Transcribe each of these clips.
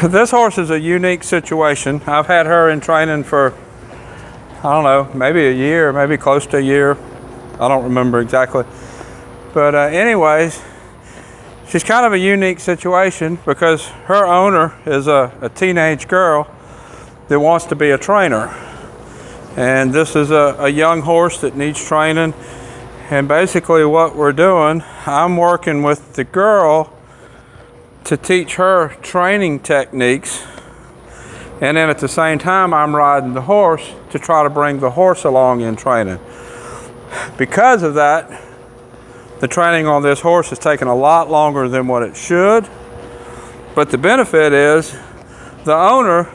This horse is a unique situation. I've had her in training for, I don't know, maybe a year, maybe close to a year. I don't remember exactly. But anyways, she's kind of a unique situation because her owner is a teenage girl that wants to be a trainer. And this is a young horse that needs training. And basically what we're doing, I'm working with the girl to teach her training techniques. And then at the same time, I'm riding the horse to try to bring the horse along in training. Because of that, the training on this horse has taken a lot longer than what it should. But the benefit is the owner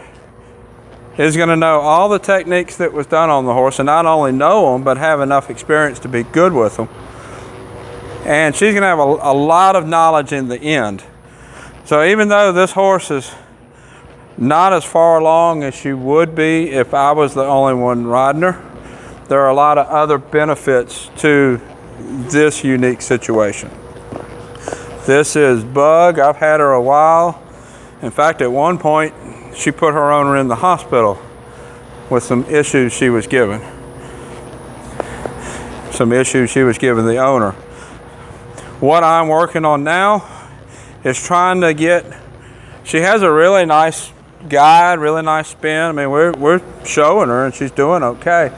is going to know all the techniques that was done on the horse, and not only know them, but have enough experience to be good with them. And she's going to have a lot of knowledge in the end. So even though this horse is not as far along as she would be if I was the only one riding her, there are a lot of other benefits to this unique situation. This is Bug. I've had her a while. In fact, at one point, she put her owner in the hospital with some issues she was given. Some issues she was giving the owner. What I'm working on now is trying to get, she has a really nice guide, really nice spin. I mean, we're showing her and she's doing okay.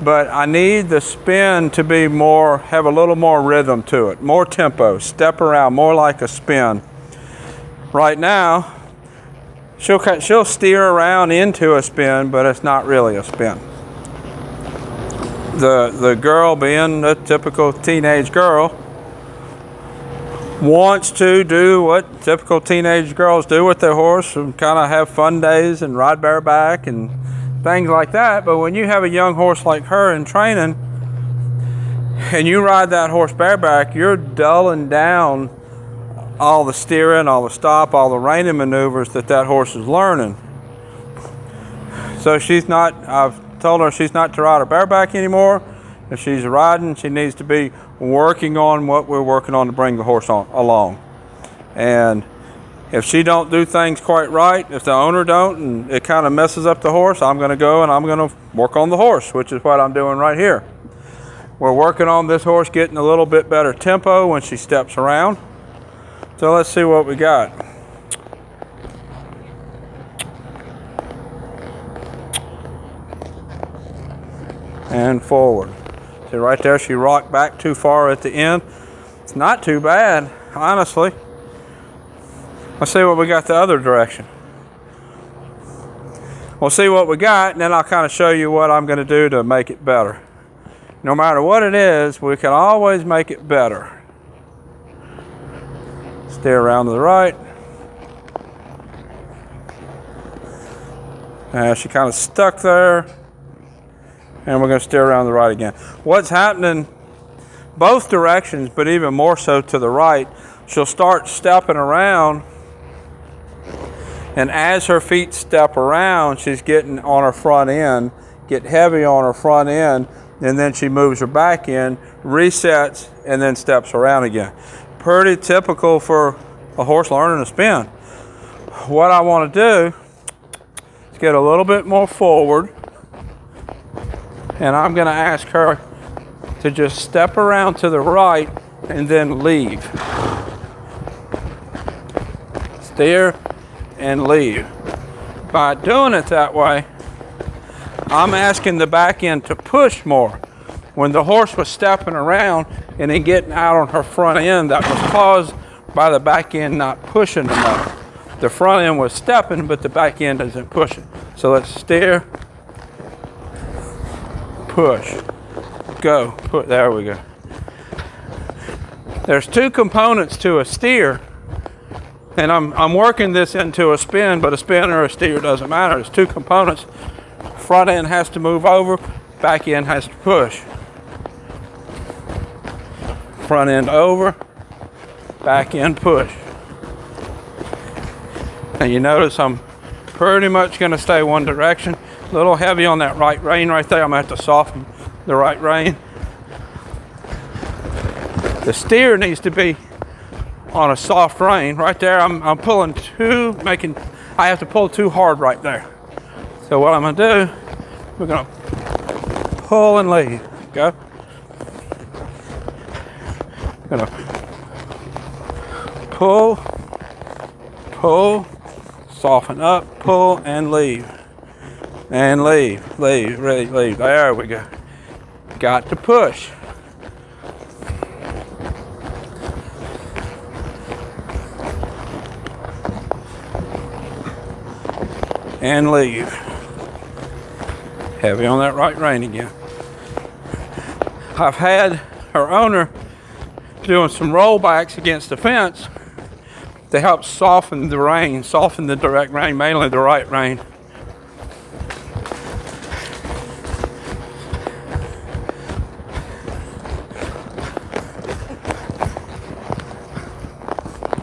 But I need the spin to be more, have a little more rhythm to it, more tempo, step around, more like a spin. Right now, she'll steer around into a spin, but it's not really a spin. The girl, being a typical teenage girl, wants to do what typical teenage girls do with their horse and kind of have fun days and ride bareback and things like that. But when you have a young horse like her in training and you ride that horse bareback, you're dulling down all the steering, all the stop, all the reining maneuvers that horse is learning. So she's not, I've told her she's not to ride her bareback anymore. If she's riding, she needs to be working on what we're working on to bring the horse along. And if she don't do things quite right, if the owner don't, and it kind of messes up the horse, I'm going to go and I'm going to work on the horse, which is what I'm doing right here. We're working on this horse getting a little bit better tempo when she steps around. So let's see what we got. And forward. See right there, she rocked back too far at the end. It's not too bad, honestly. Let's see what we got the other direction. We'll see what we got, and then I'll kind of show you what I'm going to do to make it better. No matter what it is, we can always make it better. Steer around to the right. She kind of stuck there. And we're going to steer around the right again. What's happening both directions, but even more so to the right, she'll start stepping around. And as her feet step around, she's getting on her front end, get heavy on her front end, and then she moves her back end, resets, and then steps around again. Pretty typical for a horse learning to spin. What I want to do is get a little bit more forward. And I'm going to ask her to just step around to the right and then leave. Steer and leave. By doing it that way, I'm asking the back end to push more. When the horse was stepping around and then getting out on her front end, that was caused by the back end not pushing enough. The front end was stepping, but the back end isn't pushing. So let's steer. Push, go, put, there we go. There's two components to a steer, and I'm working this into a spin, but a spin or a steer doesn't matter. There's two components. Front end has to move over, back end has to push. Front end over, back end push. And you notice I'm pretty much going to stay one direction. A little heavy on that right rein right there. I'm going to have to soften the right rein. The steer needs to be on a soft rein. Right there, I'm pulling two, I have to pull too hard right there. So what I'm gonna do, we're gonna pull and leave. Go. Gonna pull, pull, soften up, pull and leave. And leave, leave, leave. There we go. Got to push. And leave. Heavy on that right rein again. I've had her owner doing some rollbacks against the fence to help soften the rein, soften the direct rein, mainly the right rein.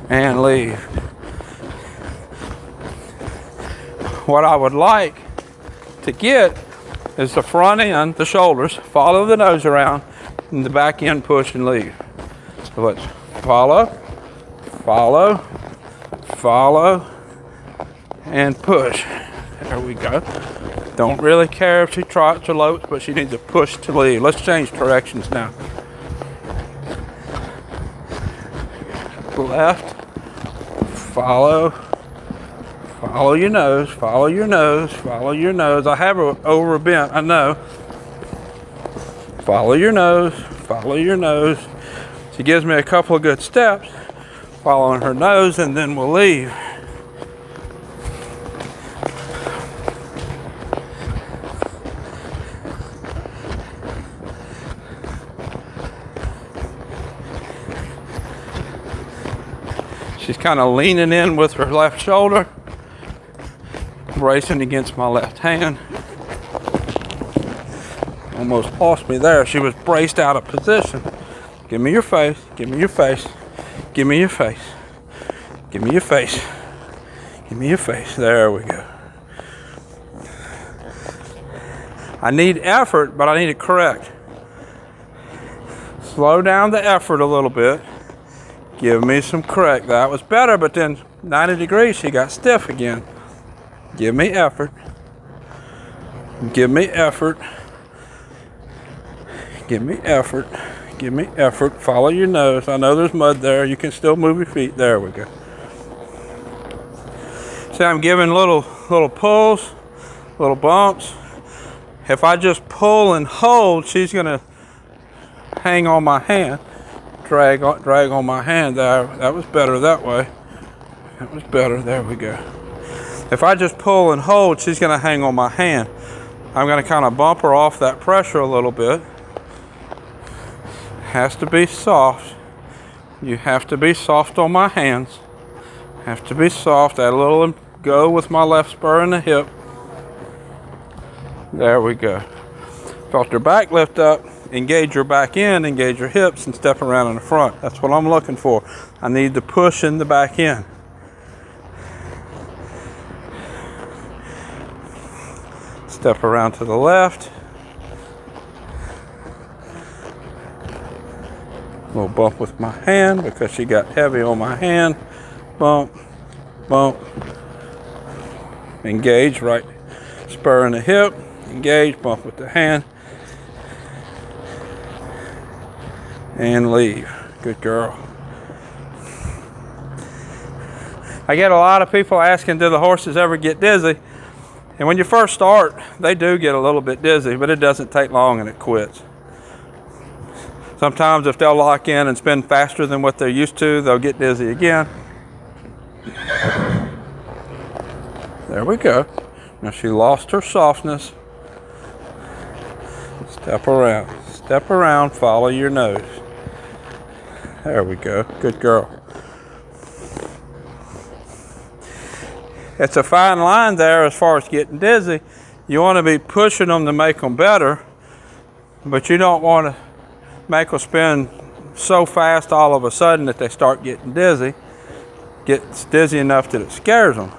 And leave. What I would like to get is the front end, the shoulders, follow the nose around, and the back end push and leave. So let's follow, follow, follow, and push. There we go. Don't really care if she trots or lopes, but she needs to push to leave. Let's change directions now. Left, follow, follow your nose, follow your nose, follow your nose. I have her over a bent, I know. Follow your nose, follow your nose. She gives me a couple of good steps, following her nose, and then we'll leave. She's kind of leaning in with her left shoulder, bracing against my left hand. Almost lost me there. She was braced out of position. Give me your face, give me your face, give me your face, give me your face, give me your face. There we go. I need effort, but I need it correct. Slow down the effort a little bit. Give me some correct. That was better, but then 90 degrees, she got stiff again. Give me effort. Give me effort. Give me effort. Give me effort. Follow your nose. I know there's mud there. You can still move your feet. There we go. See, I'm giving little pulls, little bumps. If I just pull and hold, she's gonna hang on my hand. Drag on my hand there. That was better that way. That was better. There we go. If I just pull and hold, she's going to hang on my hand. I'm going to kind of bump her off that pressure a little bit. Has to be soft. You have to be soft on my hands. Have to be soft. Add a little go with my left spur in the hip. There we go. Felt her back lift up. Engage your back end, engage your hips, and step around in the front. That's what I'm looking for. I need the push in the back end. Step around to the left. A little bump with my hand because she got heavy on my hand. Bump, bump. Engage, right spur in the hip. Engage, bump with the hand. And leave. Good girl. I get a lot of people asking, do the horses ever get dizzy? And when you first start, they do get a little bit dizzy, but it doesn't take long and it quits. Sometimes if they'll lock in and spin faster than what they're used to, they'll get dizzy again. There we go. Now she lost her softness. Step around. Step around, follow your nose. There we go. Good girl. It's a fine line there as far as getting dizzy. You want to be pushing them to make them better, but you don't want to make them spin so fast all of a sudden that they start getting dizzy. Gets dizzy enough that it scares them.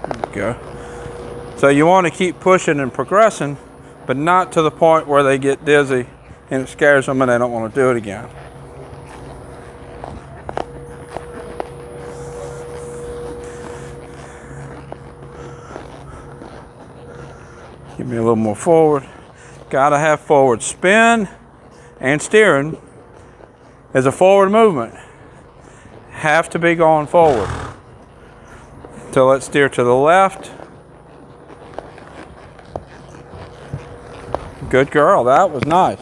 There we go. So you want to keep pushing and progressing, but not to the point where they get dizzy and it scares them and they don't want to do it again. Give me a little more forward. Gotta have forward. Spin and steering is a forward movement. Have to be going forward. So let's steer to the left. Good girl, that was nice.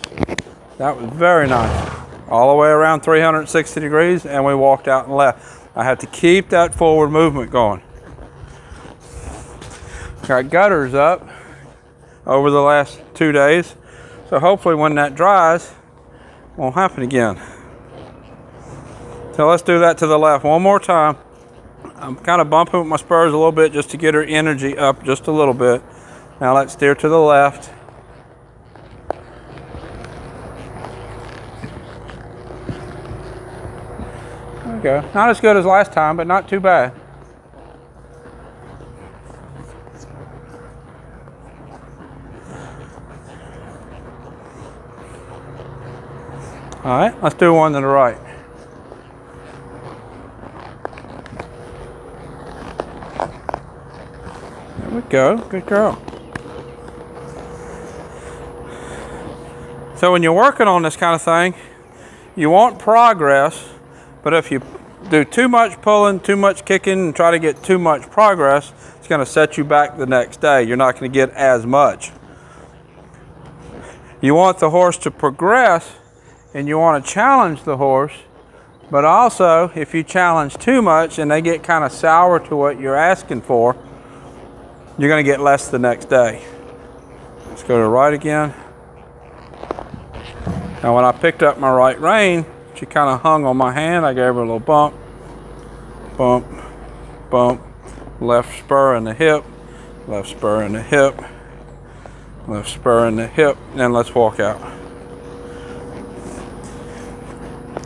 That was very nice. All the way around 360 degrees and we walked out and left. I have to keep that forward movement going. Got gutters up over the last 2 days. So hopefully when that dries, it won't happen again. So let's do that to the left one more time. I'm kind of bumping with my spurs a little bit just to get her energy up just a little bit. Now let's steer to the left. There we go. Not as good as last time, but not too bad. All right, let's do one to the right. There we go, good girl. So when you're working on this kind of thing, you want progress, but if you do too much pulling, too much kicking, and try to get too much progress, it's gonna set you back the next day. You're not gonna get as much. You want the horse to progress, and you want to challenge the horse, but also if you challenge too much and they get kind of sour to what you're asking for, you're going to get less the next day. Let's go to the right again. Now when I picked up my right rein, she kind of hung on my hand. I gave her a little bump, bump, bump, left spur in the hip, left spur in the hip, left spur in the hip, and let's walk out.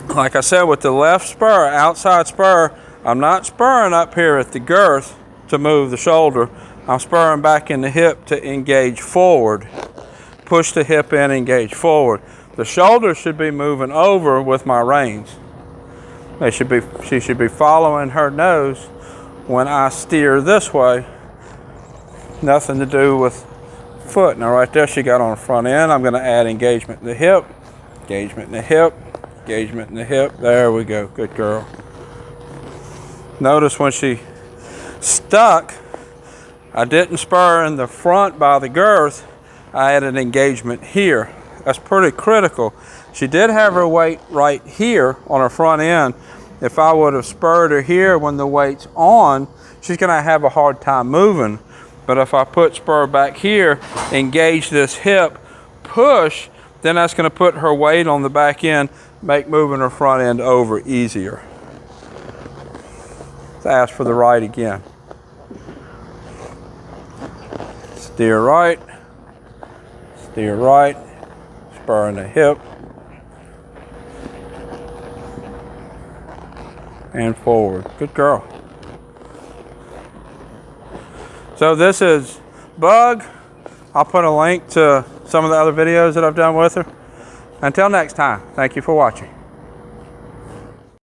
Like I said, with the left spur, outside spur, I'm not spurring up here at the girth to move the shoulder. I'm spurring back in the hip to engage forward. Push the hip in, engage forward. The shoulder should be moving over with my reins. She should be following her nose when I steer this way. Nothing to do with foot. Now right there she got on the front end. I'm going to add engagement in the hip, engagement in the hip, engagement in the hip. There we go. Good girl. Notice when she stuck, I didn't spur in the front by the girth. I added engagement here. That's pretty critical. She did have her weight right here on her front end. If I would have spurred her here when the weight's on, she's going to have a hard time moving. But if I put spur back here, engage this hip, push, then that's going to put her weight on the back end, make moving her front end over easier. Let's ask for the right again. Steer right, spur in the hip, and forward. Good girl. So this is Bug. I'll put a link to some of the other videos that I've done with her. Until next time, thank you for watching.